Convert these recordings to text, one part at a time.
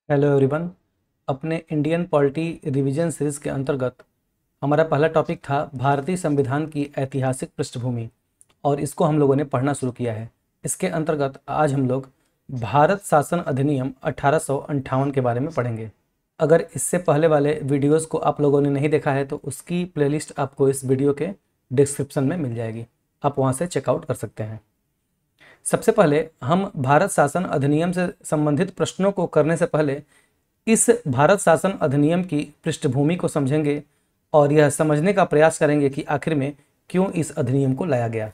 Hello everyone. अपने Indian polity revision series के अंतर्गत हमारा पहला टॉपिक था भारतीय संविधान की ऐतिहासिक पृष्ठभूमि और इसको हम लोगों ने पढ़ना शुरू किया है। इसके अंतर्गत आज हम लोग भारत शासन अधिनियम 1858 के बारे में पढ़ेंगे। अगर इससे पहले वाले वीडियोस को आप लोगों ने नहीं देखा है तो उसकी प्लेलिस्ट आपको इस वीडियो के डिस्क्रिप्शन में मिल जाएगी, आप वहाँ से चेकआउट कर सकते हैं। सबसे पहले हम भारत शासन अधिनियम से संबंधित प्रश्नों को करने से पहले इस भारत शासन अधिनियम की पृष्ठभूमि को समझेंगे और यह समझने का प्रयास करेंगे कि आखिर में क्यों इस अधिनियम को लाया गया।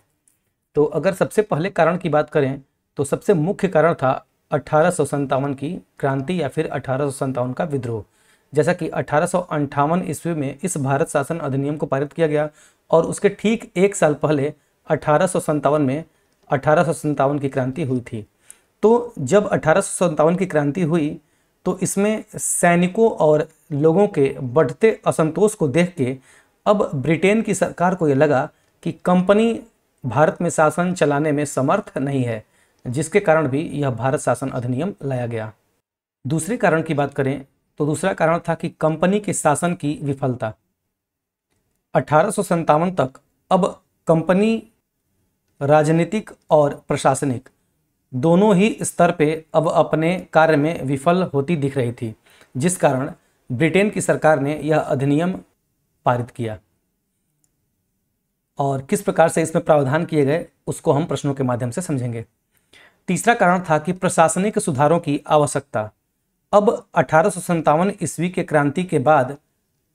तो अगर सबसे पहले कारण की बात करें तो सबसे मुख्य कारण था 1857 की क्रांति या फिर 1857 का विद्रोह। जैसा कि 1858 ईस्वी में इस भारत शासन अधिनियम को पारित किया गया और उसके ठीक एक साल पहले 1857 में 1857 की क्रांति हुई थी। तो जब 1857 की क्रांति हुई तो इसमें सैनिकों और लोगों के बढ़ते असंतोष को देख के अब ब्रिटेन की सरकार को ये लगा कि कंपनी भारत में शासन चलाने में समर्थ नहीं है, जिसके कारण भी यह भारत शासन अधिनियम लाया गया। दूसरे कारण की बात करें तो दूसरा कारण था कि कंपनी के शासन की विफलता। 1857 तक अब कंपनी राजनीतिक और प्रशासनिक दोनों ही स्तर पे अब अपने कार्य में विफल होती दिख रही थी, जिस कारण ब्रिटेन की सरकार ने यह अधिनियम पारित किया। और किस प्रकार से इसमें प्रावधान किए गए उसको हम प्रश्नों के माध्यम से समझेंगे। तीसरा कारण था कि प्रशासनिक सुधारों की आवश्यकता। अब 1857 ईस्वी के क्रांति के बाद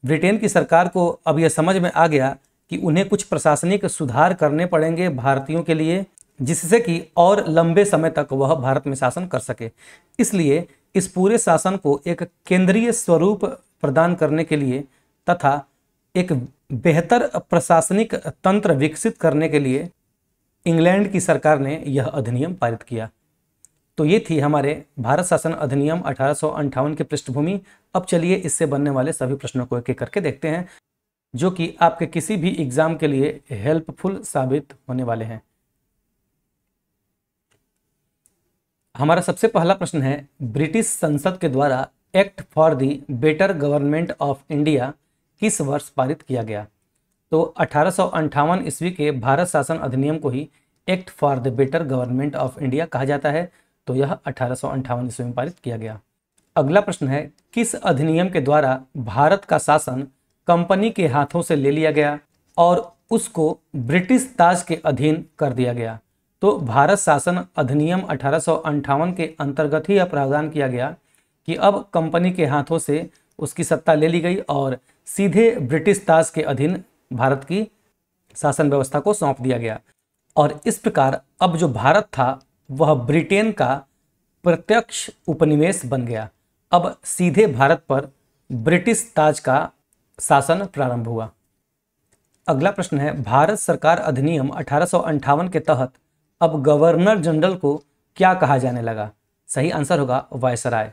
ब्रिटेन की सरकार को अब यह समझ में आ गया कि उन्हें कुछ प्रशासनिक सुधार करने पड़ेंगे भारतीयों के लिए, जिससे कि और लंबे समय तक वह भारत में शासन कर सके। इसलिए इस पूरे शासन को एक केंद्रीय स्वरूप प्रदान करने के लिए तथा एक बेहतर प्रशासनिक तंत्र विकसित करने के लिए इंग्लैंड की सरकार ने यह अधिनियम पारित किया। तो ये थी हमारे भारत शासन अधिनियम 1858 की पृष्ठभूमि। अब चलिए इससे बनने वाले सभी प्रश्नों को एक एक करके देखते हैं, जो कि आपके किसी भी एग्जाम के लिए हेल्पफुल साबित होने वाले हैं। हमारा सबसे पहला प्रश्न है, ब्रिटिश संसद के द्वारा act for the better government of India किस वर्ष पारित किया गया? तो 1858 ईस्वी के भारत शासन अधिनियम को ही act for the better government of India कहा जाता है। तो यह 1858 ईस्वी में पारित किया गया। अगला प्रश्न है, किस अधिनियम के द्वारा भारत का शासन कंपनी के हाथों से ले लिया गया और उसको ब्रिटिश ताज के अधीन कर दिया गया? तो भारत शासन अधिनियम 1858 के अंतर्गत ही यह प्रावधान किया गया कि अब कंपनी के हाथों से उसकी सत्ता ले ली गई और सीधे ब्रिटिश ताज के अधीन भारत की शासन व्यवस्था को सौंप दिया गया। और इस प्रकार अब जो भारत था वह ब्रिटेन का प्रत्यक्ष उपनिवेश बन गया। अब सीधे भारत पर ब्रिटिश ताज का शासन प्रारंभ हुआ। अगला प्रश्न है, भारत सरकार अधिनियम 1858 के तहत अब गवर्नर जनरल को क्या कहा जाने लगा? सही आंसर होगा वायसराय।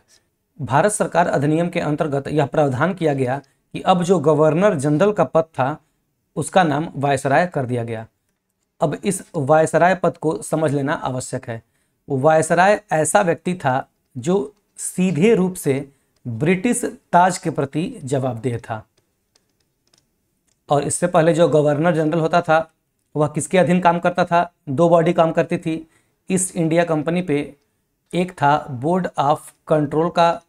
भारत सरकार अधिनियम के अंतर्गत यह प्रावधान किया गया कि अब जो गवर्नर जनरल का पद था उसका नाम वायसराय कर दिया गया। अब इस वायसराय पद को समझ लेना आवश्यक है। वायसराय ऐसा व्यक्ति था जो सीधे रूप से ब्रिटिश ताज के प्रति जवाबदेह था। और इससे पहले जो गवर्नर जनरल होता था वह किसके अधीन काम करता था? दो बॉडी काम करती थी ईस्ट इंडिया कंपनी पे। एक था बोर्ड ऑफ कंट्रोल का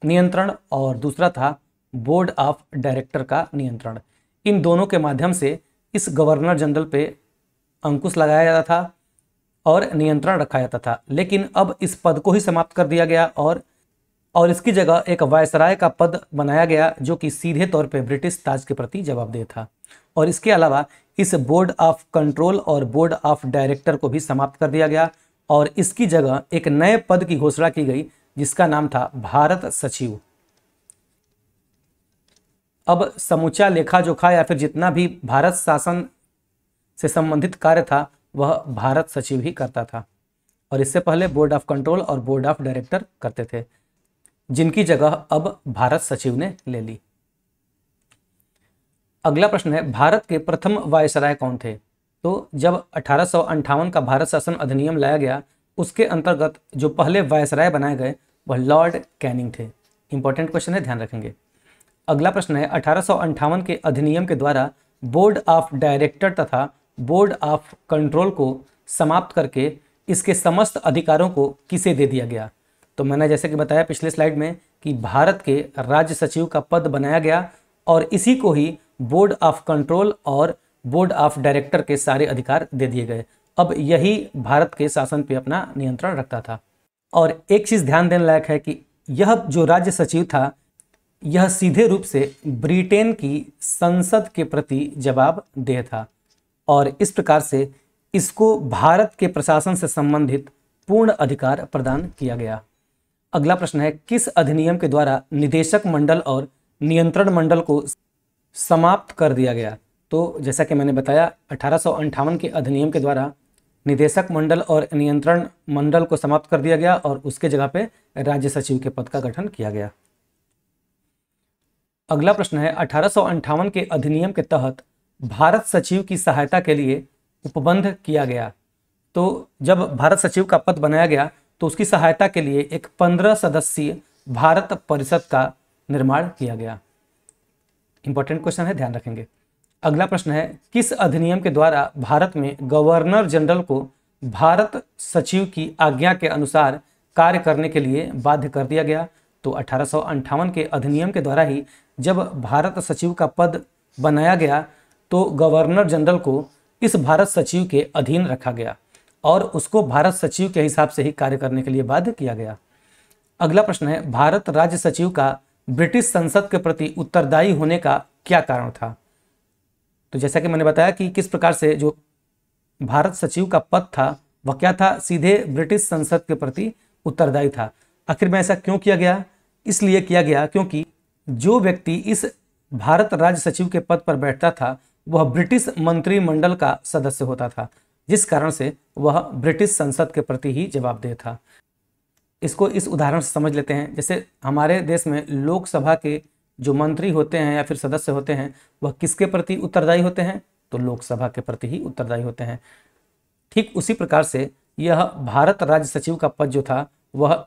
नियंत्रण और दूसरा था बोर्ड ऑफ डायरेक्टर का नियंत्रण। इन दोनों के माध्यम से इस गवर्नर जनरल पे अंकुश लगाया जाता था और नियंत्रण रखा जाता था। लेकिन अब इस पद को ही समाप्त कर दिया गया और इसकी जगह एक वायसराय का पद बनाया गया जो कि सीधे तौर पे ब्रिटिश ताज के प्रति जवाबदेह था। और इसके अलावा इस बोर्ड ऑफ कंट्रोल और बोर्ड ऑफ डायरेक्टर को भी समाप्त कर दिया गया और इसकी जगह एक नए पद की घोषणा की गई जिसका नाम था भारत सचिव। अब समूचा लेखा जोखा या फिर जितना भी भारत शासन से संबंधित कार्य था वह भारत सचिव ही करता था और इससे पहले बोर्ड ऑफ कंट्रोल और बोर्ड ऑफ डायरेक्टर करते थे, जिनकी जगह अब भारत सचिव ने ले ली। अगला प्रश्न है, भारत के प्रथम वायसराय कौन थे? तो जब 1858 का भारत शासन अधिनियम लाया गया उसके अंतर्गत जो पहले वायसराय बनाए गए वह लॉर्ड कैनिंग थे। इंपॉर्टेंट क्वेश्चन है, ध्यान रखेंगे। अगला प्रश्न है 1858 के अधिनियम के द्वारा बोर्ड ऑफ डायरेक्टर तथा बोर्ड ऑफ कंट्रोल को समाप्त करके इसके समस्त अधिकारों को किसे दे दिया गया। तो मैंने जैसे कि बताया पिछले स्लाइड में कि भारत के राज्य सचिव का पद बनाया गया और इसी को ही बोर्ड ऑफ कंट्रोल और बोर्ड ऑफ डायरेक्टर के सारे अधिकार दे दिए गए। अब यही भारत के शासन पे अपना नियंत्रण रखता था। और एक चीज़ ध्यान देने लायक है कि यह जो राज्य सचिव था यह सीधे रूप से ब्रिटेन की संसद के प्रति जवाबदेह था और इस प्रकार से इसको भारत के प्रशासन से संबंधित पूर्ण अधिकार प्रदान किया गया। अगला प्रश्न है किस अधिनियम के द्वारा निदेशक मंडल और नियंत्रण मंडल को समाप्त कर दिया गया। तो जैसा कि मैंने बताया 1858 के अधिनियम के द्वारा निदेशक मंडल और नियंत्रण मंडल को समाप्त कर दिया गया और उसके जगह पे राज्य सचिव के पद का गठन किया गया। अगला प्रश्न है 1858 के अधिनियम के तहत भारत सचिव की सहायता के लिए उपबंध किया गया। तो जब भारत सचिव का पद बनाया गया तो उसकी सहायता के लिए एक 15 सदस्यीय भारत परिषद का निर्माण किया गया। इंपॉर्टेंट क्वेश्चन है, ध्यान रखेंगे। अगला प्रश्न है किस अधिनियम के द्वारा भारत में गवर्नर जनरल को भारत सचिव की आज्ञा के अनुसार कार्य करने के लिए बाध्य कर दिया गया। तो 1858 के अधिनियम के द्वारा ही जब भारत सचिव का पद बनाया गया तो गवर्नर जनरल को इस भारत सचिव के अधीन रखा गया और उसको भारत सचिव के हिसाब से ही कार्य करने के लिए बाध्य किया गया। अगला प्रश्न है भारत राज्य सचिव का ब्रिटिश संसद के प्रति उत्तरदायी होने का क्या कारण था। तो जैसा कि मैंने बताया कि किस प्रकार से जो भारत सचिव का पद था वह क्या था, सीधे ब्रिटिश संसद के प्रति उत्तरदायी था। आखिर में ऐसा क्यों किया गया, इसलिए किया गया क्योंकि जो व्यक्ति इस भारत राज्य सचिव के पद पर बैठता था वह ब्रिटिश मंत्रिमंडल का सदस्य होता था, जिस कारण से वह ब्रिटिश संसद के प्रति ही जवाबदेह था। इसको इस उदाहरण से समझ लेते हैं। जैसे हमारे देश में लोकसभा के जो मंत्री होते हैं या फिर सदस्य होते हैं वह किसके प्रति उत्तरदायी होते हैं, तो लोकसभा के प्रति ही उत्तरदायी होते हैं। ठीक उसी प्रकार से यह भारत राज्य सचिव का पद जो था वह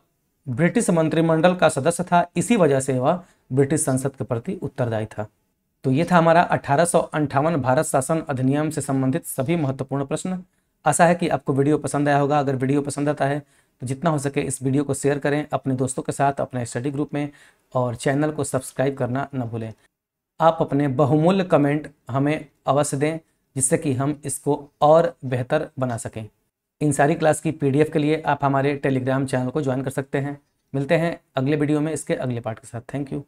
ब्रिटिश मंत्रिमंडल का सदस्य था, इसी वजह से वह ब्रिटिश संसद के प्रति उत्तरदायी था। तो ये था हमारा 1858 भारत शासन अधिनियम से संबंधित सभी महत्वपूर्ण प्रश्न। आशा है कि आपको वीडियो पसंद आया होगा। अगर वीडियो पसंद आता है तो जितना हो सके इस वीडियो को शेयर करें अपने दोस्तों के साथ, अपने स्टडी ग्रुप में, और चैनल को सब्सक्राइब करना न भूलें। आप अपने बहुमूल्य कमेंट हमें अवश्य दें जिससे कि हम इसको और बेहतर बना सकें। इन सारी क्लास की PDF के लिए आप हमारे टेलीग्राम चैनल को ज्वाइन कर सकते हैं। मिलते हैं अगले वीडियो में इसके अगले पार्ट के साथ। Thank you.